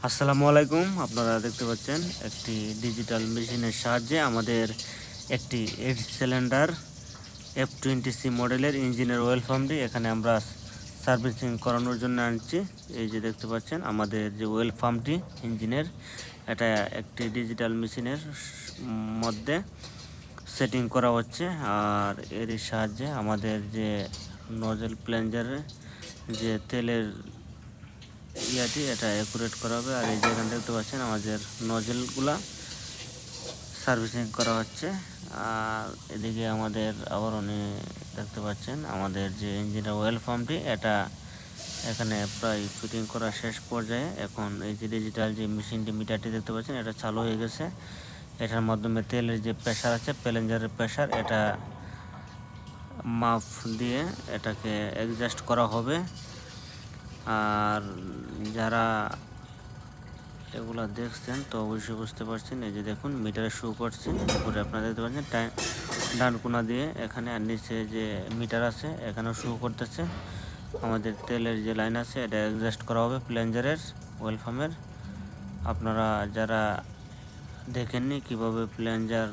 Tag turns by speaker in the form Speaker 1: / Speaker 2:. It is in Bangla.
Speaker 1: আসসালামু আলাইকুম। আপনারা দেখতে পাচ্ছেন একটি ডিজিটাল মেশিনের সাহায্যে আমাদের একটি 8 সিলিন্ডার F20C মডেলের ইঞ্জিনের ওয়েল পাম্পটি এখানে আমরা সার্ভিসিং করানোর জন্য আনছি। এই যে দেখতে পাচ্ছেন আমাদের যে ওয়েল পাম্পটি ইঞ্জিনের, এটা একটি ডিজিটাল মেশিনের মধ্যে সেটিং করা হচ্ছে। আর এরই সাহায্যে আমাদের যে নজেল প্লেঞ্জারের যে তেলের এটা অ্যাকুরেট করা হবে। আর এই যে এখানে দেখতে পাচ্ছেন আমাদের নজেলগুলা সার্ভিসিং করা হচ্ছে। আর এদিকে আমাদের আবার দেখতে পাচ্ছেন আমাদের যে ইঞ্জিনের ওয়েল পাম্পটি এটা এখানে প্রায় ফিটিং করা শেষ পর্যায়ে। এখন এই যে ডিজিটাল যে মেশিনটি মিটারটি দেখতে পাচ্ছেন এটা চালু হয়ে গেছে। এটার মাধ্যমে তেলের যে প্রেশার আছে, প্লেঞ্জারের প্রেশার, এটা মাপ দিয়ে এটাকে অ্যাডজাস্ট করা হবে। আর যারা এগুলা দেখছেন তো অবশ্যই বুঝতে পারছেন। এই যে দেখুন মিটারে শো করছে, উপরে আপনারা দেখতে পাচ্ছেন ডান কোনা দিয়ে এখানে, আর নিচে যে মিটার আছে এখানেও শো করতেছে। আমাদের তেলের যে লাইন আছে এটা অ্যাডজাস্ট করা হবে প্লেঞ্জারের ওয়েল পাম্পের। আপনারা যারা দেখেননি কিভাবে প্লেঞ্জার